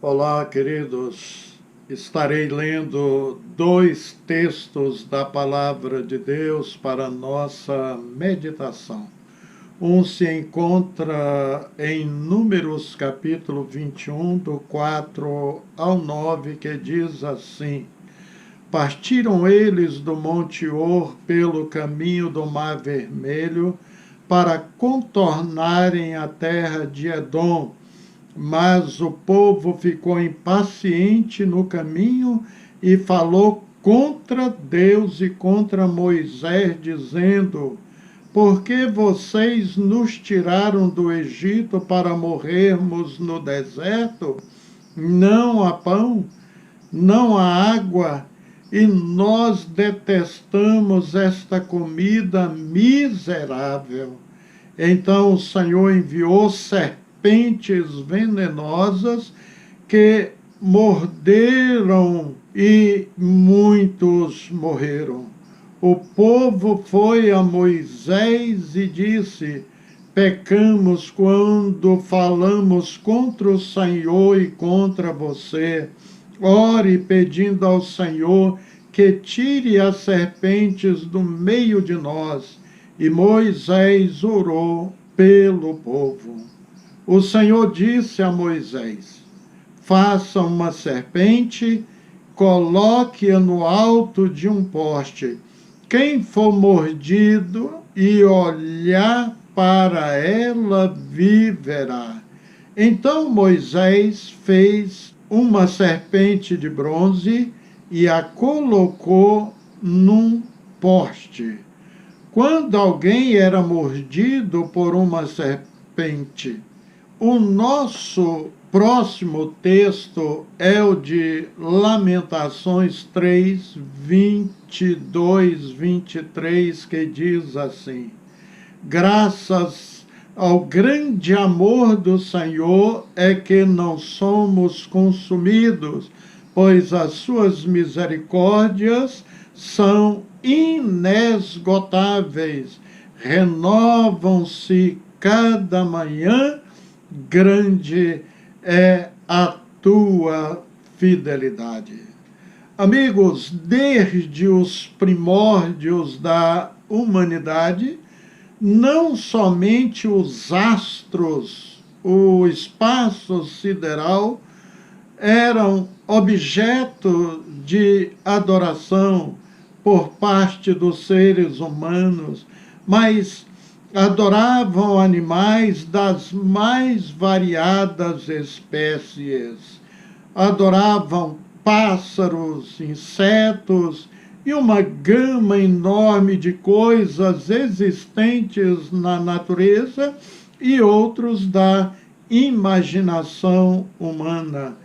Olá, queridos. Estarei lendo dois textos da Palavra de Deus para nossa meditação. Um se encontra em Números, capítulo 21, do 4 ao 9, que diz assim: Partiram eles do Monte Or pelo caminho do Mar Vermelho para contornarem a terra de Edom. Mas o povo ficou impaciente no caminho e falou contra Deus e contra Moisés, dizendo: Por que vocês nos tiraram do Egito para morrermos no deserto? Não há pão, não há água, e nós detestamos esta comida miserável. Então o Senhor enviou serpentes venenosas que morderam e muitos morreram. O povo foi a Moisés e disse: Pecamos quando falamos contra o Senhor e contra você. Ore pedindo ao Senhor que tire as serpentes do meio de nós. E Moisés orou pelo povo. O Senhor disse a Moisés: Faça uma serpente, coloque-a no alto de um poste. Quem for mordido e olhar para ela viverá. Então Moisés fez uma serpente de bronze e a colocou num poste. Quando alguém era mordido por uma serpente, o nosso próximo texto é o de Lamentações 3, 22, 23, que diz assim: Graças ao grande amor do Senhor é que não somos consumidos, pois as suas misericórdias são inesgotáveis, renovam-se cada manhã. Grande é a tua fidelidade. Amigos, desde os primórdios da humanidade, não somente os astros, o espaço sideral, eram objeto de adoração por parte dos seres humanos, mas adoravam animais das mais variadas espécies, adoravam pássaros, insetos e uma gama enorme de coisas existentes na natureza e outros da imaginação humana.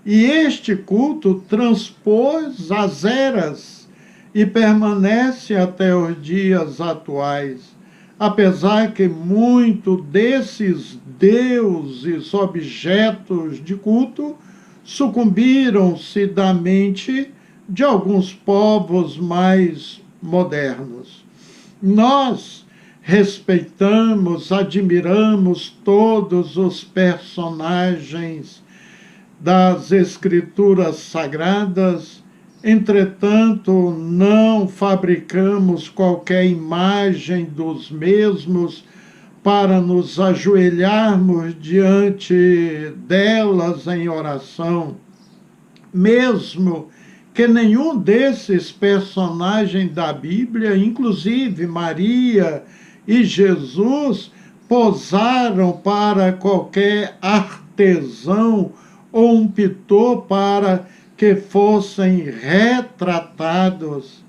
E este culto transpôs as eras e permanece até os dias atuais. Apesar que muito desses deuses, objetos de culto, sucumbiram-se da mente de alguns povos mais modernos. Nós respeitamos, admiramos todos os personagens das Escrituras Sagradas. Entretanto, não fabricamos qualquer imagem dos mesmos para nos ajoelharmos diante delas em oração, mesmo que nenhum desses personagens da Bíblia, inclusive Maria e Jesus, posaram para qualquer artesão ou um pintor para que fossem retratados.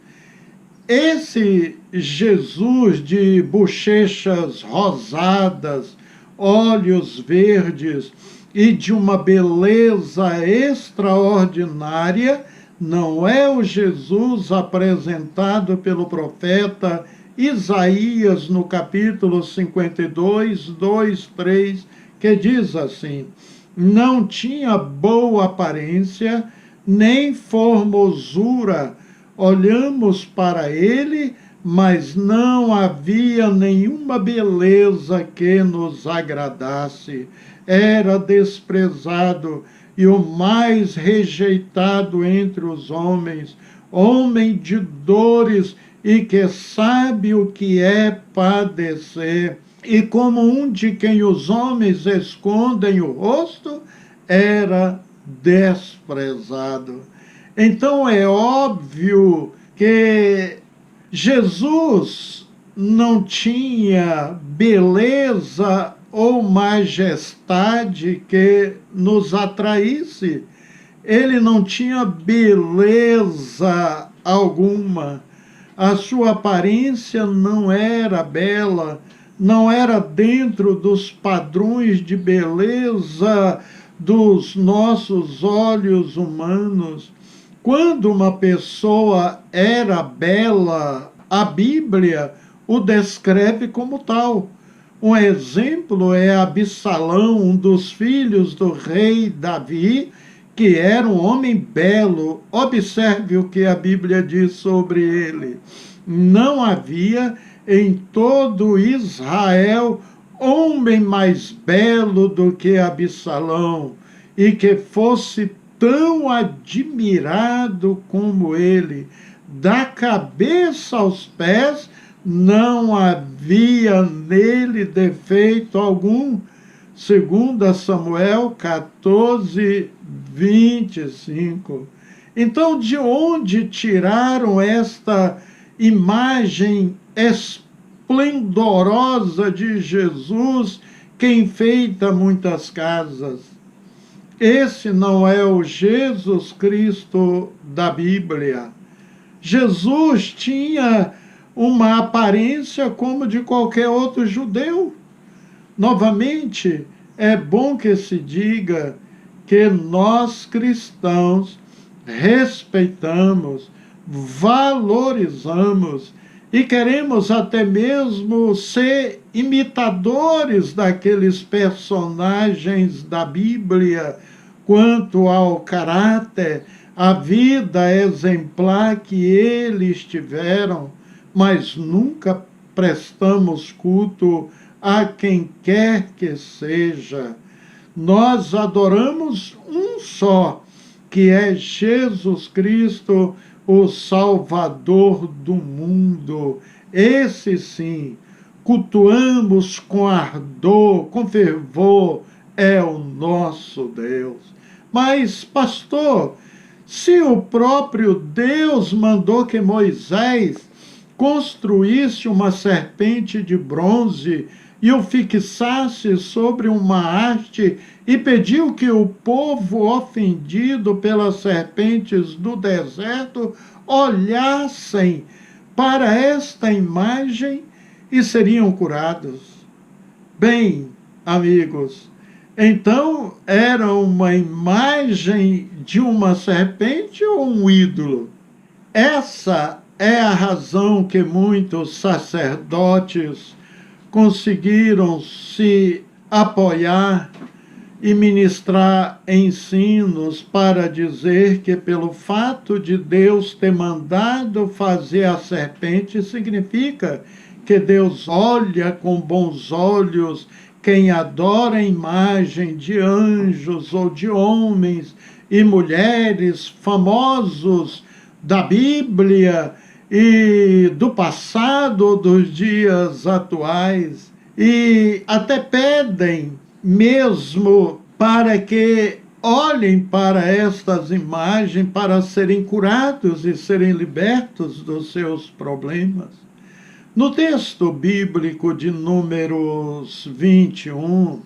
Esse Jesus de bochechas rosadas, olhos verdes e de uma beleza extraordinária não é o Jesus apresentado pelo profeta Isaías no capítulo 52, 2, 3, que diz assim: não tinha boa aparência, nem formosura. Olhamos para ele, mas não havia nenhuma beleza que nos agradasse. Era desprezado e o mais rejeitado entre os homens, homem de dores e que sabe o que é padecer. E como um de quem os homens escondem o rosto, era desprezado. Então é óbvio que Jesus não tinha beleza ou majestade que nos atraísse. Ele não tinha beleza alguma. A sua aparência não era bela, não era dentro dos padrões de beleza dos nossos olhos humanos. Quando uma pessoa era bela, a Bíblia o descreve como tal. Um exemplo é Absalão, um dos filhos do rei Davi, que era um homem belo. Observe o que a Bíblia diz sobre ele. Não havia em todo Israel homem mais belo do que Absalão, e que fosse tão admirado como ele. Da cabeça aos pés, não havia nele defeito algum. 2 Samuel 14, 25. Então, de onde tiraram esta imagem esplendorosa de Jesus que enfeita muitas casas? Esse não é o Jesus Cristo da Bíblia. Jesus tinha uma aparência como de qualquer outro judeu. Novamente, é bom que se diga que nós cristãos respeitamos, valorizamos e queremos até mesmo ser imitadores daqueles personagens da Bíblia quanto ao caráter, a vida exemplar que eles tiveram, mas nunca prestamos culto a quem quer que seja. Nós adoramos um só, que é Jesus Cristo, o Salvador do mundo. Esse sim, cultuamos com ardor, com fervor, é o nosso Deus. Mas, pastor, se o próprio Deus mandou que Moisés construísse uma serpente de bronze e o fixasse sobre uma haste e pediu que o povo ofendido pelas serpentes do deserto olhassem para esta imagem e seriam curados. Bem, amigos, então era uma imagem de uma serpente ou um ídolo? Essa é a razão que muitos sacerdotes conseguiram se apoiar e ministrar ensinos para dizer que pelo fato de Deus ter mandado fazer a serpente, significa que Deus olha com bons olhos quem adora a imagem de anjos ou de homens e mulheres famosos da Bíblia e do passado ou dos dias atuais, e até pedem mesmo para que olhem para estas imagens para serem curados e serem libertos dos seus problemas. No texto bíblico de Números 21,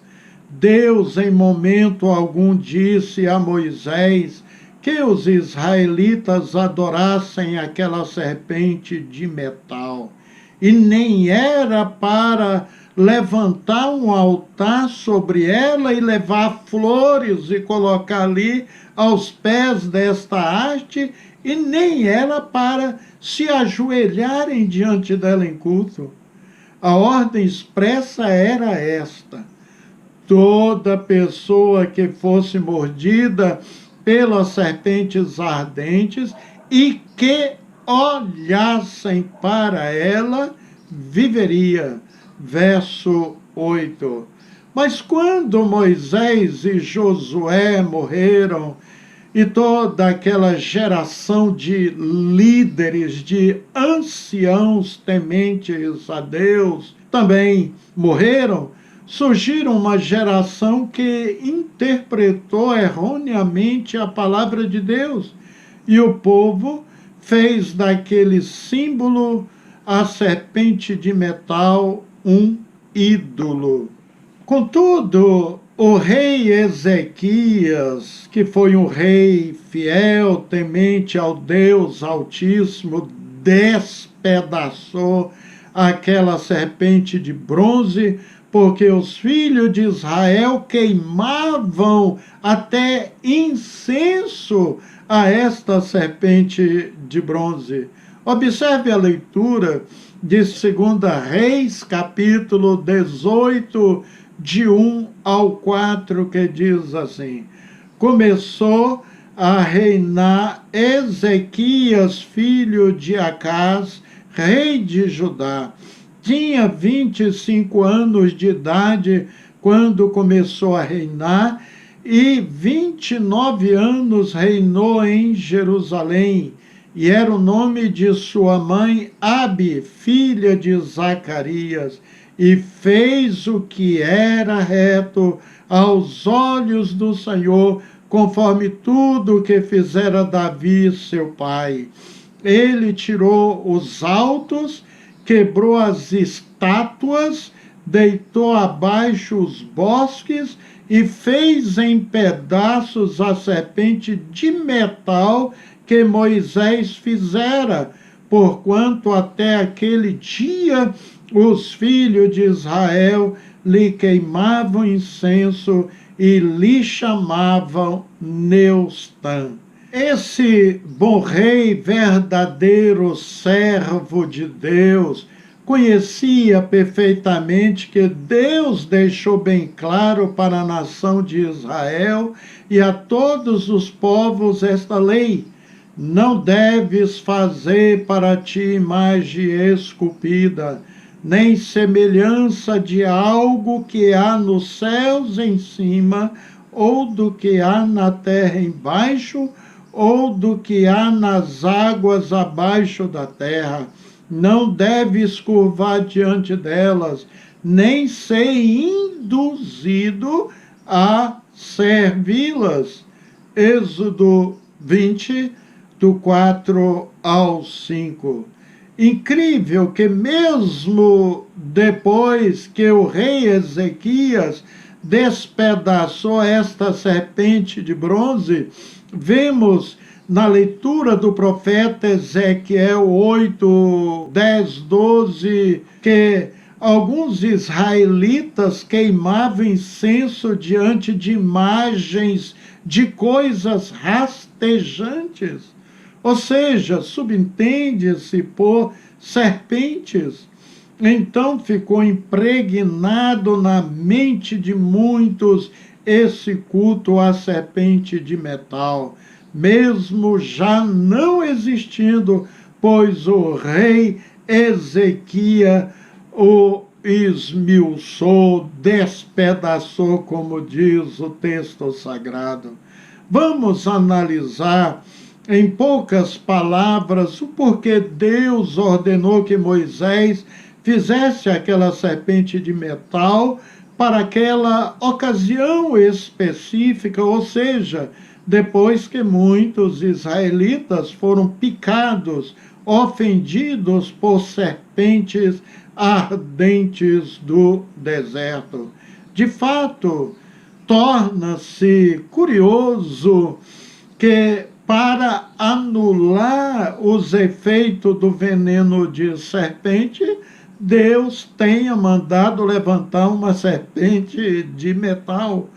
Deus em momento algum disse a Moisés que os israelitas adorassem aquela serpente de metal. E nem era para levantar um altar sobre ela e levar flores e colocar ali aos pés desta haste, e nem era para se ajoelharem diante dela em culto. A ordem expressa era esta: toda pessoa que fosse mordida pelas serpentes ardentes e que olhassem para ela, viveria. Verso 8. Mas quando Moisés e Josué morreram, e toda aquela geração de líderes, de anciãos tementes a Deus, também morreram, surgiram uma geração que interpretou erroneamente a palavra de Deus, e o povo fez daquele símbolo, a serpente de metal, um ídolo. Contudo, o rei Ezequias, que foi um rei fiel, temente ao Deus Altíssimo, despedaçou aquela serpente de bronze, porque os filhos de Israel queimavam até incenso a esta serpente de bronze. Observe a leitura de 2 Reis, capítulo 18, de 1 ao 4, que diz assim: começou a reinar Ezequias, filho de Acás, rei de Judá. Tinha 25 anos de idade quando começou a reinar, e 29 anos reinou em Jerusalém. E era o nome de sua mãe Abi, filha de Zacarias. E fez o que era reto aos olhos do Senhor, conforme tudo o que fizera Davi, seu pai. Ele tirou os altos, quebrou as estátuas, deitou abaixo os bosques e fez em pedaços a serpente de metal que Moisés fizera, porquanto até aquele dia os filhos de Israel lhe queimavam incenso e lhe chamavam Neustã. Esse bom rei, verdadeiro servo de Deus, conhecia perfeitamente que Deus deixou bem claro para a nação de Israel e a todos os povos esta lei: não deves fazer para ti imagem esculpida, nem semelhança de algo que há nos céus em cima, ou do que há na terra embaixo, ou do que há nas águas abaixo da terra. Não deves curvar diante delas, nem ser induzido a servi-las. Êxodo 20, do 4 ao 5. Incrível que mesmo depois que o rei Ezequias despedaçou esta serpente de bronze, vemos na leitura do profeta Ezequiel 8, 10, 12, que alguns israelitas queimavam incenso diante de imagens de coisas rastejantes. Ou seja, subentende-se por serpentes. Então ficou impregnado na mente de muitos esse culto à serpente de metal, mesmo já não existindo, pois o rei Ezequias o esmiuçou, despedaçou, como diz o texto sagrado. Vamos analisar em poucas palavras o porquê Deus ordenou que Moisés fizesse aquela serpente de metal para aquela ocasião específica, ou seja, depois que muitos israelitas foram picados, ofendidos por serpentes ardentes do deserto. De fato, torna-se curioso que, para anular os efeitos do veneno de serpente, Deus tenha mandado levantar uma serpente de metal.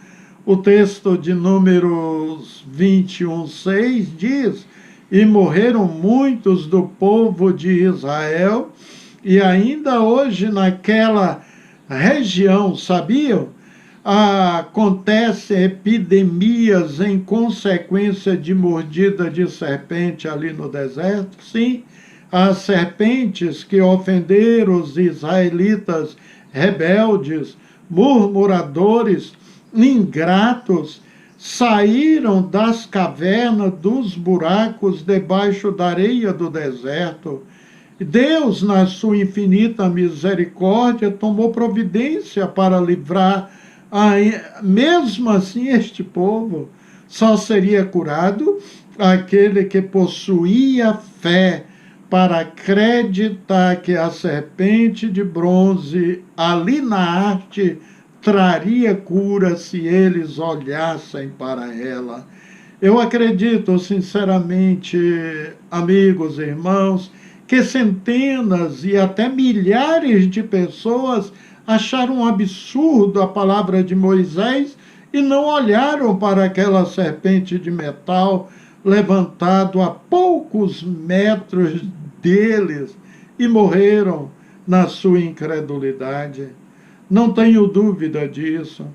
O texto de Números 21, 6 diz: e morreram muitos do povo de Israel, e ainda hoje naquela região, sabiam? acontecem epidemias em consequência de mordida de serpente ali no deserto? Sim, as serpentes que ofenderam os israelitas rebeldes, murmuradores, ingratos, saíram das cavernas, dos buracos debaixo da areia do deserto. Deus, na sua infinita misericórdia, tomou providência para livrar, mesmo assim, este povo. Só seria curado aquele que possuía fé para acreditar que a serpente de bronze ali na arte traria cura se eles olhassem para ela. Eu acredito, sinceramente, amigos e irmãos, que centenas e até milhares de pessoas acharam um absurdo a palavra de Moisés e não olharam para aquela serpente de metal levantado a poucos metros deles e morreram na sua incredulidade. Não tenho dúvida disso.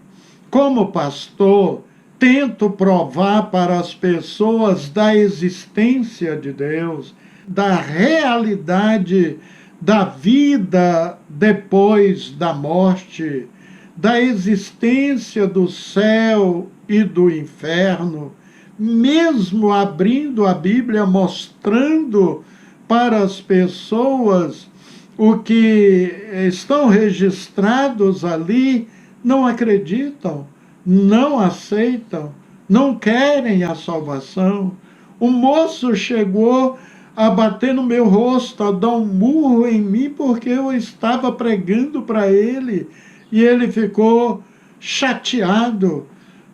Como pastor, tento provar para as pessoas da existência de Deus, da realidade da vida depois da morte, da existência do céu e do inferno, mesmo abrindo a Bíblia, mostrando para as pessoas o que estão registrados ali, não acreditam, não aceitam, não querem a salvação. O moço chegou a bater no meu rosto, a dar um murro em mim, porque eu estava pregando para ele, e ele ficou chateado,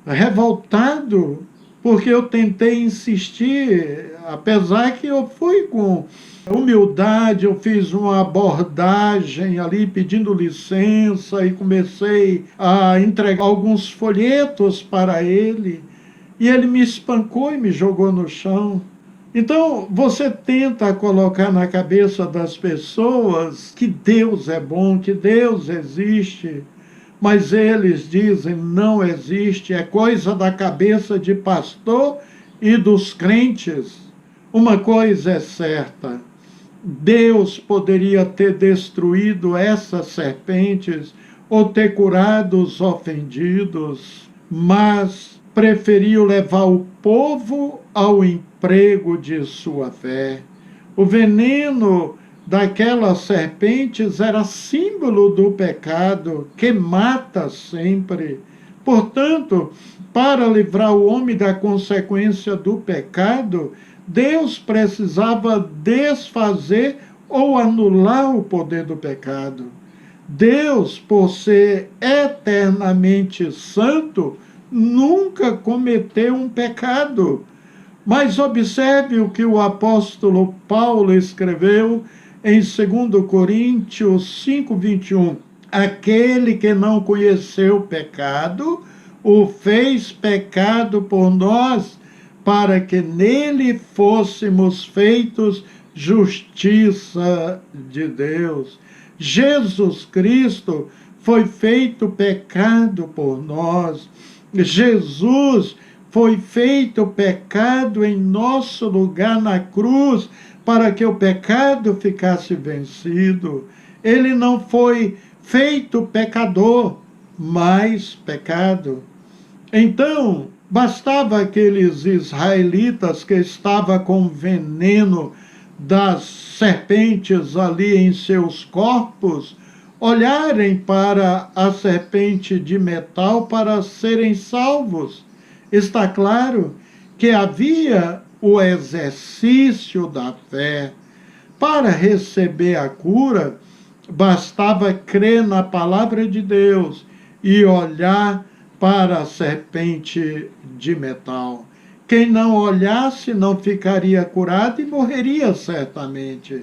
revoltado, porque eu tentei insistir, apesar que eu fui com humildade, eu fiz uma abordagem ali pedindo licença e comecei a entregar alguns folhetos para ele, e ele me espancou e me jogou no chão. Então, você tenta colocar na cabeça das pessoas que Deus é bom, que Deus existe, mas eles dizem não existe, é coisa da cabeça de pastor e dos crentes. Uma coisa é certa, Deus poderia ter destruído essas serpentes ou ter curado os ofendidos, mas preferiu levar o povo ao emprego de sua fé. O veneno daquelas serpentes era símbolo do pecado, que mata sempre. Portanto, para livrar o homem da consequência do pecado, Deus precisava desfazer ou anular o poder do pecado. Deus, por ser eternamente santo, nunca cometeu um pecado. Mas observe o que o apóstolo Paulo escreveu em 2 Coríntios 5:21. Aquele que não conheceu o pecado, o fez pecado por nós, para que nele fôssemos feitos justiça de Deus. Jesus Cristo foi feito pecado por nós. Jesus foi feito pecado em nosso lugar na cruz, para que o pecado ficasse vencido. Ele não foi feito pecador, mas pecado. Então, bastava aqueles israelitas que estavam com veneno das serpentes ali em seus corpos, olharem para a serpente de metal para serem salvos. Está claro que havia o exercício da fé. Para receber a cura, bastava crer na palavra de Deus e olhar para a serpente de metal. Quem não olhasse não ficaria curado e morreria certamente.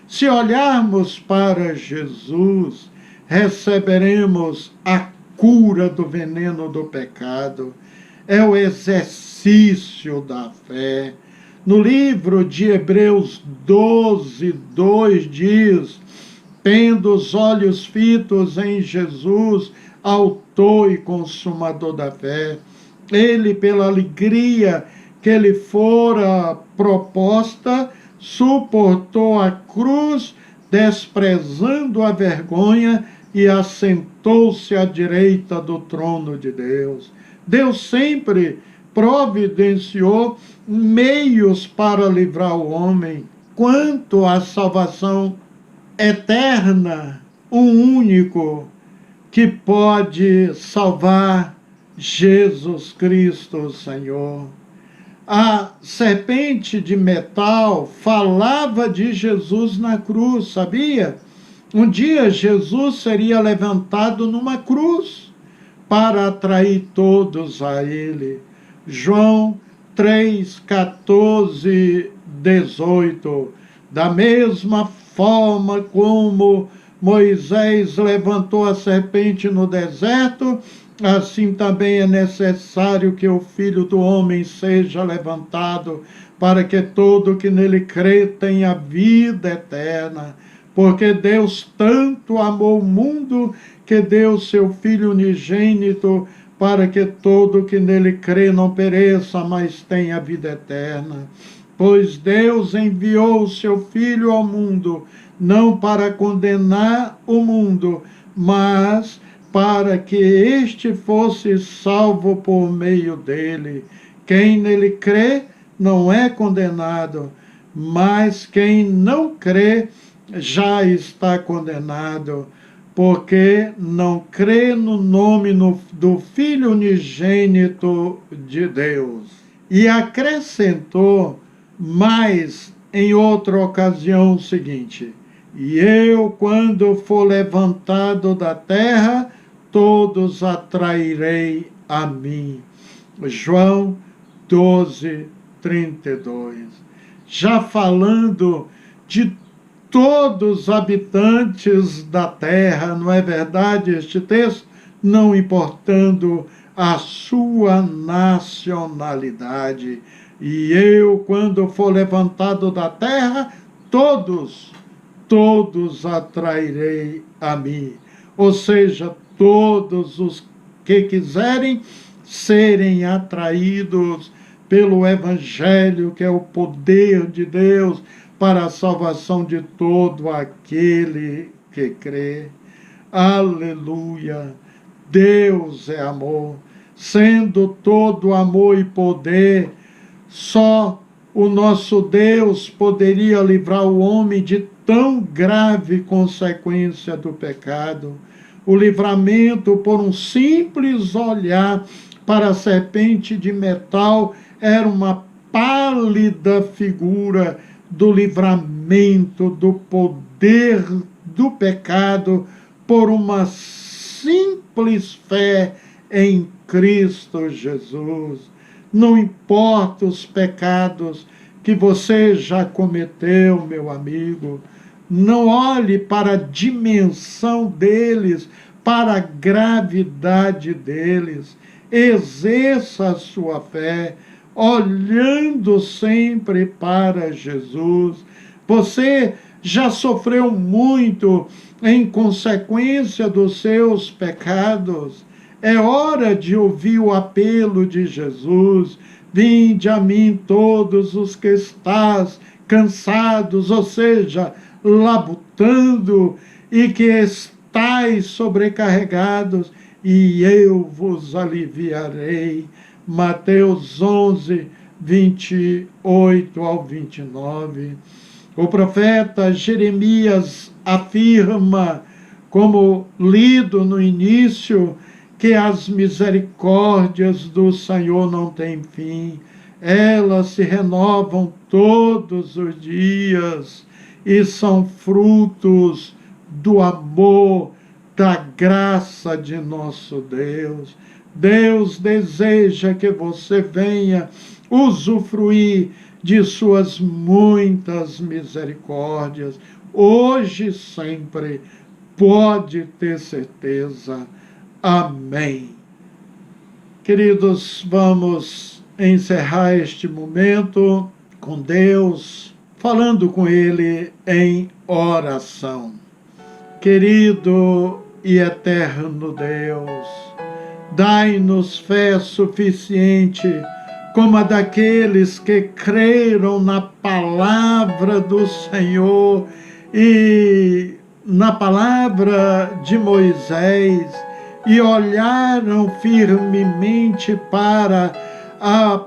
Se olharmos para Jesus, receberemos a cura do veneno do pecado. É o exercício da fé. No livro de Hebreus 12:2 diz: tendo os olhos fitos em Jesus, autor autor e consumador da fé. Ele, pela alegria que lhe fora proposta, suportou a cruz, desprezando a vergonha, e assentou-se à direita do trono de Deus. Deus sempre providenciou meios para livrar o homem. Quanto à salvação eterna, um único que pode salvar: Jesus Cristo, Senhor. A serpente de metal falava de Jesus na cruz, sabia? Um dia Jesus seria levantado numa cruz para atrair todos a ele. João 3, 14, 18. Da mesma forma como Moisés levantou a serpente no deserto, assim também é necessário que o Filho do Homem seja levantado, para que todo que nele crê tenha vida eterna. Porque Deus tanto amou o mundo que deu seu Filho unigênito, para que todo que nele crê não pereça, mas tenha vida eterna. Pois Deus enviou o seu Filho ao mundo, não para condenar o mundo, mas para que este fosse salvo por meio dele. Quem nele crê não é condenado, mas quem não crê já está condenado, porque não crê no nome do Filho unigênito de Deus. E acrescentou mais em outra ocasião o seguinte: e eu, quando for levantado da terra, todos atrairei a mim. João 12, 32. Já falando de todos os habitantes da terra, não é verdade este texto? Não importando a sua nacionalidade. E eu, quando for levantado da terra, todos atrairei a mim. Ou seja, todos os que quiserem serem atraídos pelo Evangelho, que é o poder de Deus para a salvação de todo aquele que crê. Aleluia! Deus é amor. Sendo todo amor e poder, só o nosso Deus poderia livrar o homem de tão grave consequência do pecado. O livramento por um simples olhar para a serpente de metal era uma pálida figura do livramento do poder do pecado por uma simples fé em Cristo Jesus. Não importa os pecados que você já cometeu, meu amigo, não olhe para a dimensão deles, para a gravidade deles. Exerça a sua fé, olhando sempre para Jesus. Você já sofreu muito em consequência dos seus pecados. É hora de ouvir o apelo de Jesus: vinde a mim todos os que estás cansados, ou seja, labutando, e que estáis sobrecarregados, e eu vos aliviarei. Mateus 11, 28 ao 29. O profeta Jeremias afirma, como lido no início, que as misericórdias do Senhor não têm fim. Elas se renovam todos os dias e são frutos do amor, da graça de nosso Deus. Deus deseja que você venha usufruir de suas muitas misericórdias, hoje e sempre, pode ter certeza. Amém. Queridos, vamos encerrar este momento com Deus, falando com Ele em oração. Querido e eterno Deus, Dai-nos fé suficiente, como a daqueles que creram na palavra do Senhor e na palavra de Moisés, e olharam firmemente para a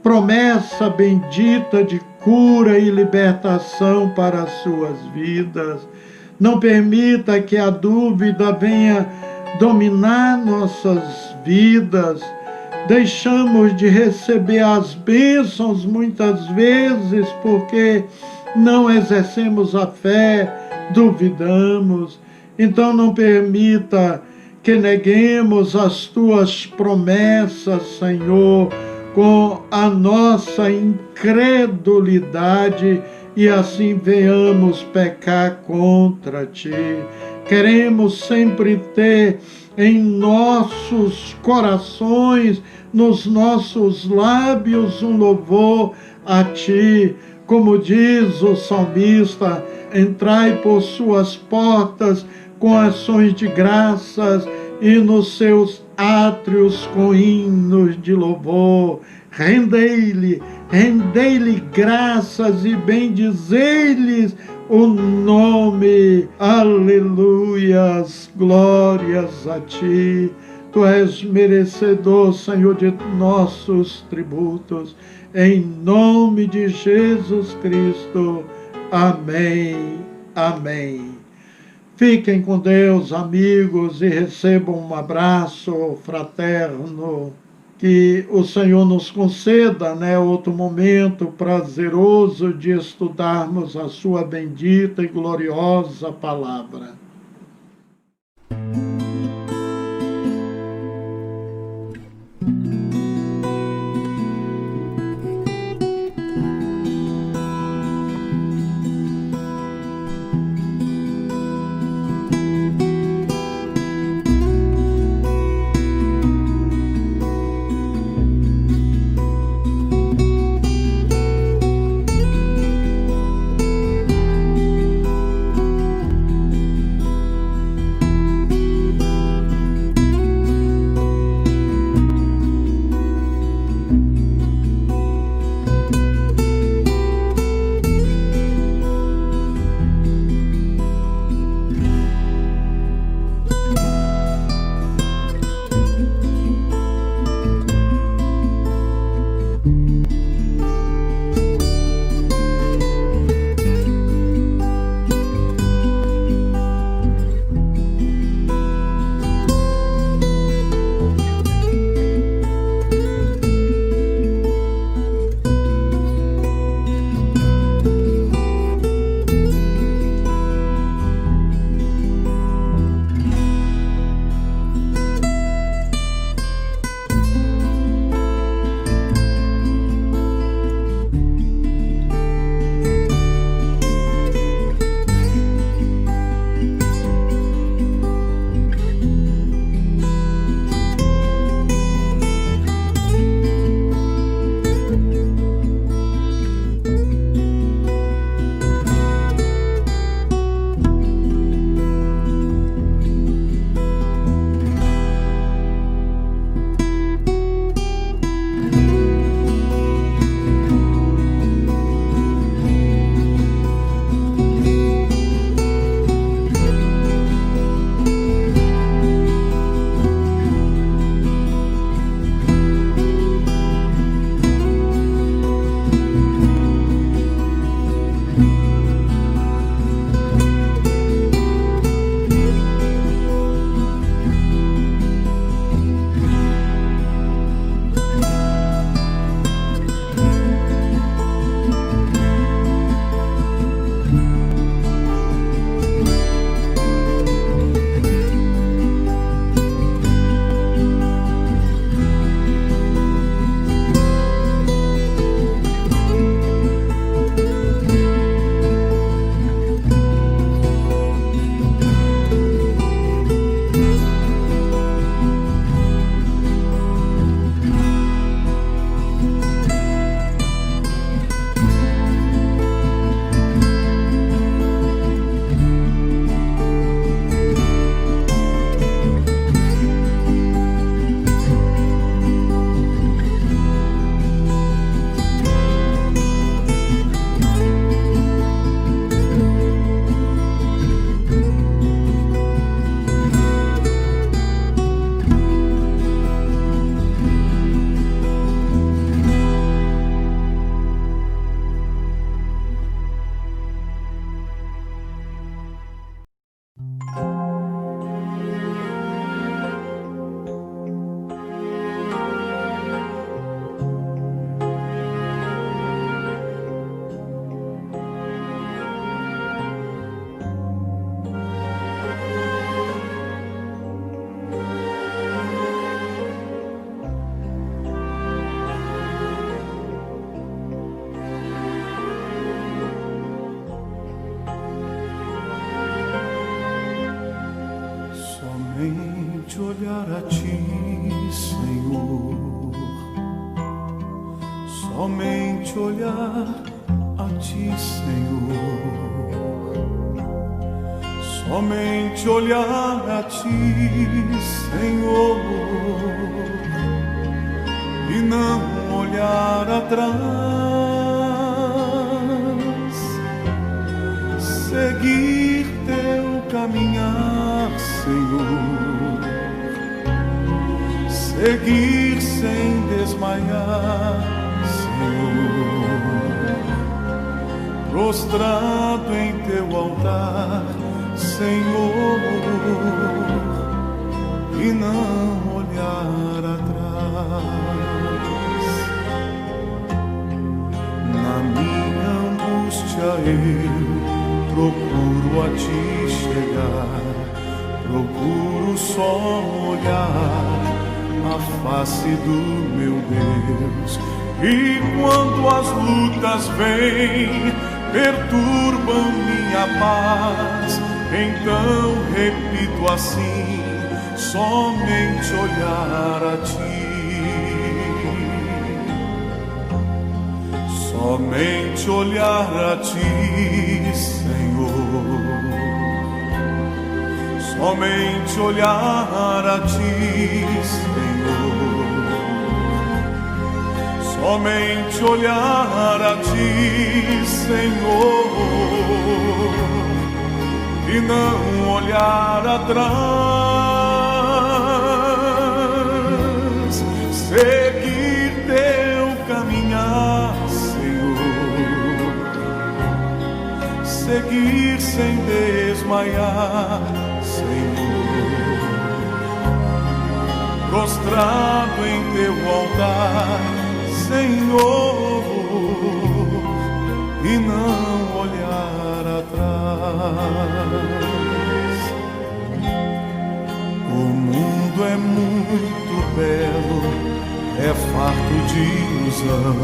promessa bendita de cura e libertação para as suas vidas. Não permita que a dúvida venha dominar nossas vidas. Deixamos de receber as bênçãos muitas vezes porque não exercemos a fé, duvidamos. Então não permita que neguemos as tuas promessas, Senhor, com a nossa incredulidade e assim venhamos pecar contra ti. Queremos sempre ter em nossos corações, nos nossos lábios, um louvor a ti. Como diz o salmista, entrai por suas portas com ações de graças e nos seus átrios com hinos de louvor. Rendei-lhe graças e bendizei-lhes o nome. Aleluias, glórias a ti. Tu és merecedor, Senhor, de nossos tributos. Em nome de Jesus Cristo. Amém. Amém. Fiquem com Deus, amigos, e recebam um abraço fraterno. Que o Senhor nos conceda, outro momento prazeroso de estudarmos a sua bendita e gloriosa palavra. somente olhar a Ti, Senhor, somente olhar a Ti, Senhor, e não olhar atrás, seguir Teu caminhar, Senhor, seguir sem desmaiar, Senhor, prostrado em Teu altar, Senhor, e não olhar atrás. Na minha angústia eu procuro a Ti chegar, procuro só olhar a face do meu Deus. E quando as lutas vêm, perturbam minha paz, então repito assim, somente olhar a Ti, somente olhar a Ti, Senhor, somente olhar a Ti, Senhor, somente olhar a Ti, Senhor, e não olhar atrás, seguir Teu caminhar, Senhor, seguir sem desmaiar, Senhor, prostrado em Teu altar, Senhor, e não olhar atrás. O mundo é muito belo, é farto de ilusão,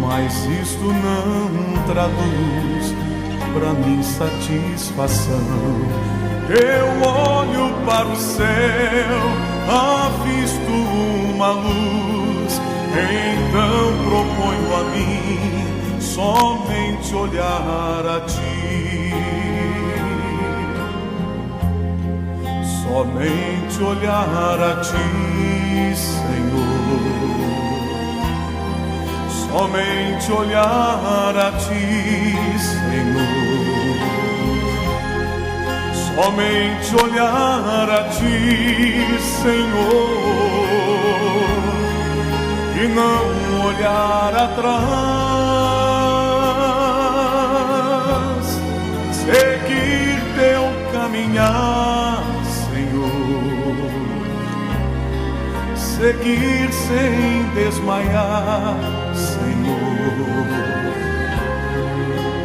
mas isto não traduz pra mim satisfação. Eu olho para o céu, avisto uma luz, então proponho a mim somente olhar a Ti, somente olhar a Ti, Senhor, somente olhar a Ti, Senhor, somente olhar a Ti, Senhor, e não olhar atrás, seguir Teu caminhar, Senhor, seguir sem desmaiar, Senhor,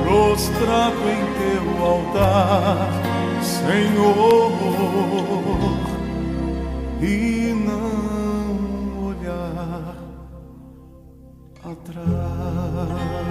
prostrado em Teu altar, Senhor, e não olhar atrás.